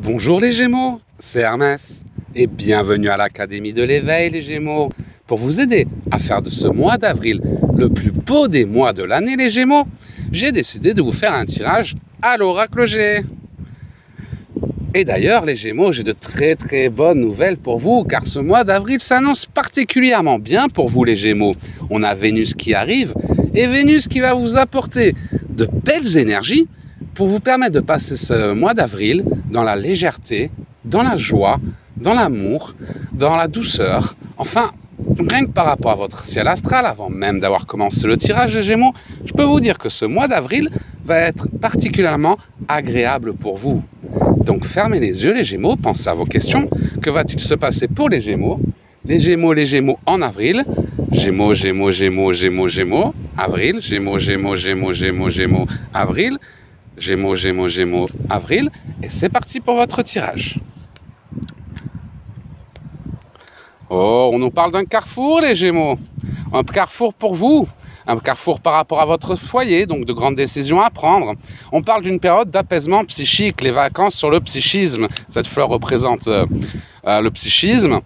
Bonjour les Gémeaux, c'est Hermès et bienvenue à l'Académie de l'éveil les Gémeaux. Pour vous aider à faire de ce mois d'avril le plus beau des mois de l'année les Gémeaux, j'ai décidé de vous faire un tirage à l'oracle G. Et d'ailleurs les Gémeaux, j'ai de très bonnes nouvelles pour vous car ce mois d'avril s'annonce particulièrement bien pour vous les Gémeaux. On a Vénus qui arrive et Vénus qui va vous apporter de belles énergies pour vous permettre de passer ce mois d'avril dans la légèreté, dans la joie, dans l'amour, dans la douceur. Enfin, rien que par rapport à votre ciel astral, avant même d'avoir commencé le tirage des Gémeaux, je peux vous dire que ce mois d'avril va être particulièrement agréable pour vous. Donc fermez les yeux les Gémeaux, pensez à vos questions. Que va-t-il se passer pour les Gémeaux? Les Gémeaux en avril. Gémeaux, Gémeaux, Gémeaux, Gémeaux, Gémeaux, avril. Gémeaux, Gémeaux, Gémeaux, Gémeaux, Gémeaux, avril. Gémeaux, Gémeaux, Gémeaux, avril. Et c'est parti pour votre tirage. Oh, on nous parle d'un carrefour, les Gémeaux. Un carrefour pour vous. Un carrefour par rapport à votre foyer, donc de grandes décisions à prendre. On parle d'une période d'apaisement psychique, les vacances sur le psychisme. Cette fleur représente le psychisme,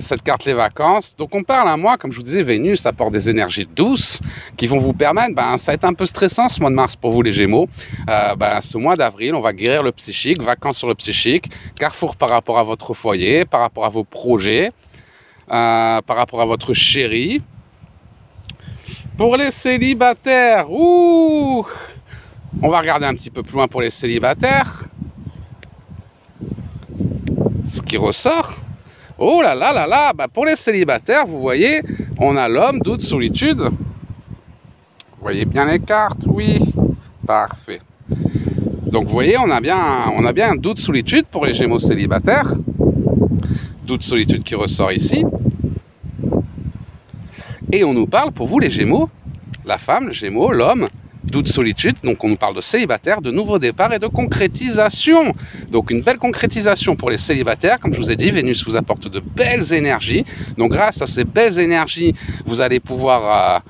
cette carte les vacances. Donc on parle à moi, comme je vous disais, Vénus apporte des énergies douces qui vont vous permettre, ça va être un peu stressant ce mois de mars pour vous les Gémeaux. Ce mois d'avril, on va guérir le psychique, vacances sur le psychique, carrefour par rapport à votre foyer, par rapport à vos projets, par rapport à votre chéri. Pour les célibataires, on va regarder un petit peu plus loin pour les célibataires. Ce qui ressort, oh là là là là, pour les célibataires, vous voyez, on a l'homme, doute, solitude. Vous voyez bien les cartes, oui, parfait. Donc vous voyez, on a bien un doute, solitude pour les Gémeaux célibataires. Doute, solitude qui ressort ici. Et on nous parle, pour vous les Gémeaux, la femme, le Gémeaux, l'homme, doute, solitude, donc on nous parle de célibataire, de nouveau départ et de concrétisation. Donc une belle concrétisation pour les célibataires, comme je vous ai dit, Vénus vous apporte de belles énergies. Donc grâce à ces belles énergies, vous allez pouvoir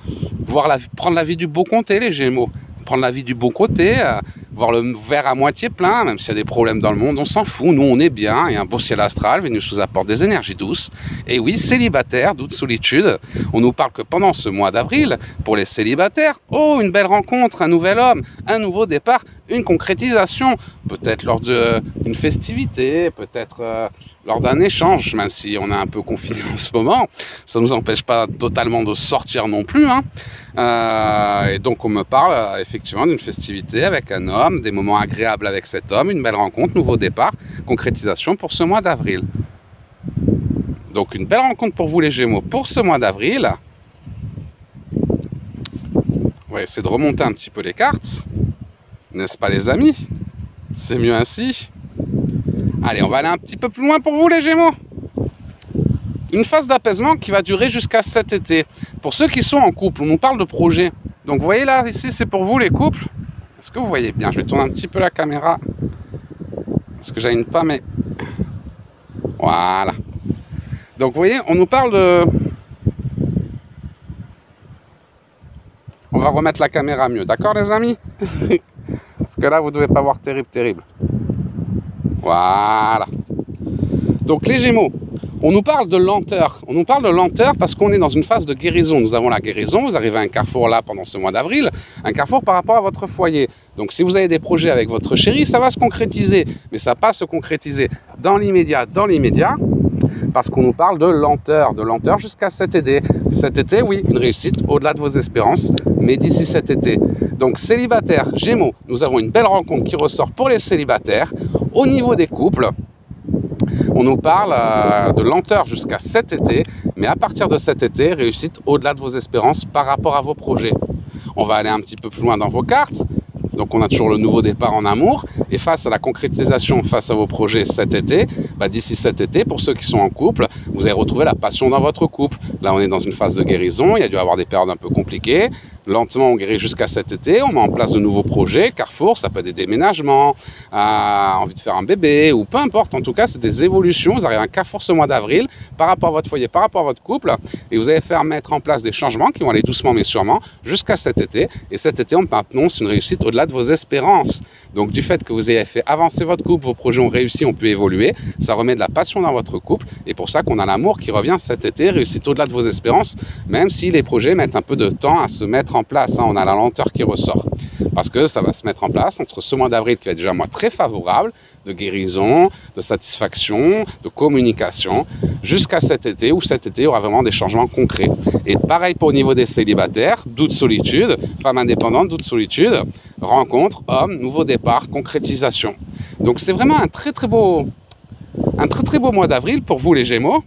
prendre la vie du beau côté, les Gémeaux. Prendre la vie du bon côté, voir le verre à moitié plein, même s'il y a des problèmes dans le monde, on s'en fout, nous on est bien, il y a un beau ciel astral, Vénus vous apporte des énergies douces. Et oui, célibataire, doute, solitude, on nous parle que pendant ce mois d'avril, pour les célibataires, oh, une belle rencontre, un nouvel homme, un nouveau départ, une concrétisation, peut-être lors d'une festivité, peut-être lors d'un échange, même si on est un peu confiné en ce moment, ça ne nous empêche pas totalement de sortir non plus. Et donc on me parle effectivement d'une festivité avec un homme, des moments agréables avec cet homme, une belle rencontre, nouveau départ, concrétisation pour ce mois d'avril. Donc une belle rencontre pour vous les Gémeaux pour ce mois d'avril. On va essayer de remonter un petit peu les cartes, n'est-ce pas les amis? C'est mieux ainsi. Allez, on va aller un petit peu plus loin pour vous les Gémeaux. Une phase d'apaisement qui va durer jusqu'à cet été. Pour ceux qui sont en couple, on nous parle de projet. Donc vous voyez là, ici c'est pour vous les couples. Est-ce que vous voyez bien? Je vais tourner un petit peu la caméra. Parce que j'aligne pas, mais... Voilà. Donc vous voyez, on nous parle de... On va remettre la caméra mieux, d'accord les amis? Parce que là, vous ne devez pas voir terrible. Voilà. Donc les Gémeaux, on nous parle de lenteur. On nous parle de lenteur parce qu'on est dans une phase de guérison. Nous avons la guérison, vous arrivez à un carrefour là pendant ce mois d'avril, un carrefour par rapport à votre foyer. Donc si vous avez des projets avec votre chéri, ça va se concrétiser. Mais ça ne va pas se concrétiser dans l'immédiat, parce qu'on nous parle de lenteur jusqu'à cet été. Cet été, oui, une réussite au-delà de vos espérances, mais d'ici cet été. Donc célibataire, Gémeaux, nous avons une belle rencontre qui ressort pour les célibataires. Au niveau des couples, on nous parle de lenteur jusqu'à cet été, mais à partir de cet été, réussite au-delà de vos espérances par rapport à vos projets. On va aller un petit peu plus loin dans vos cartes. Donc on a toujours le nouveau départ en amour. Et face à la concrétisation, face à vos projets cet été, d'ici cet été, pour ceux qui sont en couple, vous allez retrouver la passion dans votre couple. Là, on est dans une phase de guérison. Il y a dû avoir des périodes un peu compliquées. Lentement, on guérit jusqu'à cet été. On met en place de nouveaux projets. Carrefour, ça peut être des déménagements, envie de faire un bébé, ou peu importe. En tout cas, c'est des évolutions. Vous arrivez à un carrefour ce mois d'avril par rapport à votre foyer, par rapport à votre couple. Et vous allez faire mettre en place des changements qui vont aller doucement mais sûrement jusqu'à cet été. Et cet été, on annonce une réussite au-delà de vos espérances. Donc du fait que vous ayez fait avancer votre couple, vos projets ont réussi, ont pu évoluer, ça remet de la passion dans votre couple. Et pour ça qu'on a l'amour qui revient cet été, réussite au-delà de vos espérances, même si les projets mettent un peu de temps à se mettre en place. On a la lenteur qui ressort. Parce que ça va se mettre en place entre ce mois d'avril qui va être déjà un mois très favorable, de guérison, de satisfaction, de communication, jusqu'à cet été où cet été il y aura vraiment des changements concrets. Et pareil pour au niveau des célibataires, doute, solitude, femme indépendante, doute, solitude, rencontre, homme, nouveau départ, concrétisation. Donc c'est vraiment un très très beau mois d'avril pour vous les Gémeaux.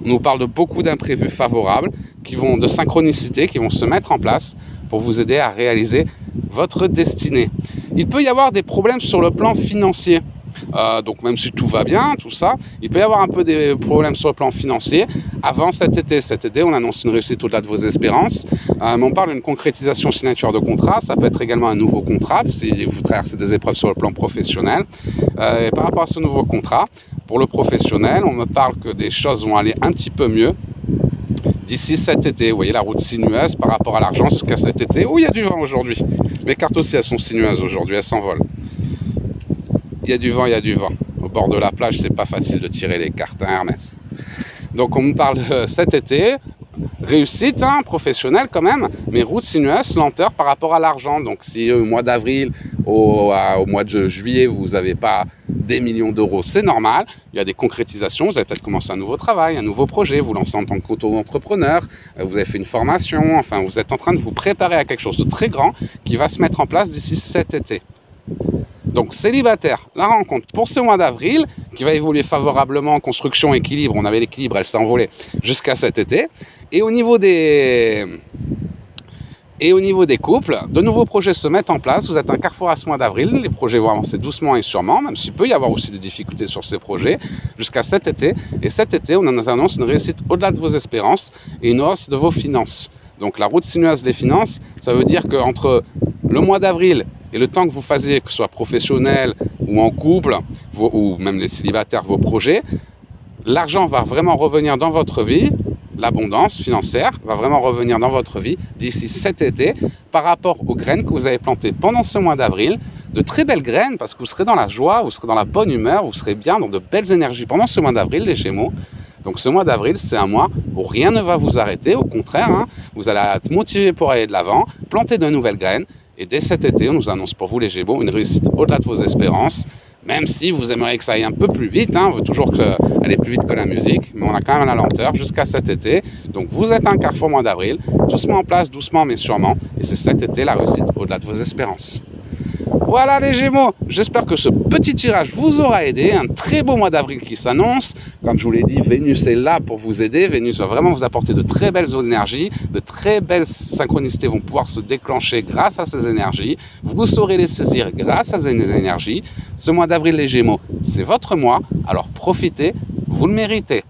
On nous parle de beaucoup d'imprévus favorables, de synchronicité qui vont se mettre en place pour vous aider à réaliser votre destinée. Il peut y avoir des problèmes sur le plan financier. Donc même si tout va bien, tout ça, il peut y avoir un peu des problèmes sur le plan financier avant cet été. Cet été, on annonce une réussite au-delà de vos espérances. Mais on parle d'une concrétisation signature de contrat. Ça peut être également un nouveau contrat si vous traversez des épreuves sur le plan professionnel. Et par rapport à ce nouveau contrat, pour le professionnel, on me parle que des choses vont aller un petit peu mieux d'ici cet été. Vous voyez la route sinueuse par rapport à l'argent jusqu'à cet été. Oh, il y a du vent aujourd'hui. Mes cartes aussi, elles sont sinueuses aujourd'hui, elles s'envolent. Il y a du vent, il y a du vent. Au bord de la plage, c'est pas facile de tirer les cartes, hein, Hermès. Donc on me parle de cet été, réussite professionnelle quand même, mais route sinueuse, lenteur par rapport à l'argent. Donc si au mois d'avril, au mois de juillet, vous n'avez pas des millions d'euros, c'est normal. Il y a des concrétisations, vous avez peut-être commencé un nouveau travail, un nouveau projet, vous lancez en tant qu'auto-entrepreneur, vous avez fait une formation, enfin vous êtes en train de vous préparer à quelque chose de très grand qui va se mettre en place d'ici cet été. Donc célibataire, la rencontre pour ce mois d'avril qui va évoluer favorablement, construction, équilibre, on avait l'équilibre, elle s'est envolée jusqu'à cet été. Et au niveau des couples, de nouveaux projets se mettent en place, vous êtes un carrefour à ce mois d'avril, les projets vont avancer doucement et sûrement, même s'il peut y avoir aussi des difficultés sur ces projets, jusqu'à cet été. Et cet été, on nous annonce une réussite au-delà de vos espérances et une hausse de vos finances. Donc la route sinueuse des finances, ça veut dire qu'entre le mois d'avril et le temps que vous fassiez, que ce soit professionnel ou en couple, ou même les célibataires, vos projets, l'argent va vraiment revenir dans votre vie, l'abondance financière va vraiment revenir dans votre vie d'ici cet été par rapport aux graines que vous avez plantées pendant ce mois d'avril, de très belles graines parce que vous serez dans la joie, vous serez dans la bonne humeur, vous serez bien dans de belles énergies pendant ce mois d'avril, les Gémeaux. Donc ce mois d'avril, c'est un mois où rien ne va vous arrêter, au contraire, vous allez être motivé pour aller de l'avant, planter de nouvelles graines. Et dès cet été, on nous annonce pour vous les Gémeaux une réussite au-delà de vos espérances, même si vous aimeriez que ça aille un peu plus vite, on veut toujours aller plus vite que la musique, mais on a quand même la lenteur jusqu'à cet été. Donc vous êtes un carrefour mois d'avril, tout se met en place doucement mais sûrement, et c'est cet été la réussite au-delà de vos espérances. Voilà les Gémeaux, j'espère que ce petit tirage vous aura aidé, un très beau mois d'avril qui s'annonce. Comme je vous l'ai dit, Vénus est là pour vous aider, Vénus va vraiment vous apporter de très belles énergies, de très belles synchronicités vont pouvoir se déclencher grâce à ces énergies, vous saurez les saisir grâce à ces énergies. Ce mois d'avril les Gémeaux, c'est votre mois, alors profitez, vous le méritez.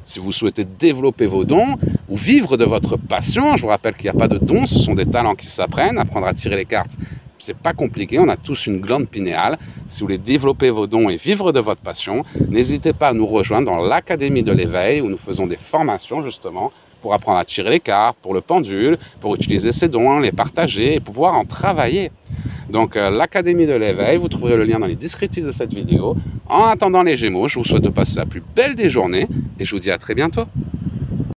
Si vous souhaitez développer vos dons ou vivre de votre passion, je vous rappelle qu'il n'y a pas de dons, ce sont des talents qui s'apprennent, apprendre à tirer les cartes. C'est pas compliqué, on a tous une glande pinéale. Si vous voulez développer vos dons et vivre de votre passion, n'hésitez pas à nous rejoindre dans l'Académie de l'éveil où nous faisons des formations justement pour apprendre à tirer les cartes, pour le pendule, pour utiliser ces dons, les partager et pouvoir en travailler. Donc l'Académie de l'éveil, vous trouverez le lien dans les descriptifs de cette vidéo. En attendant les Gémeaux, je vous souhaite de passer la plus belle des journées et je vous dis à très bientôt.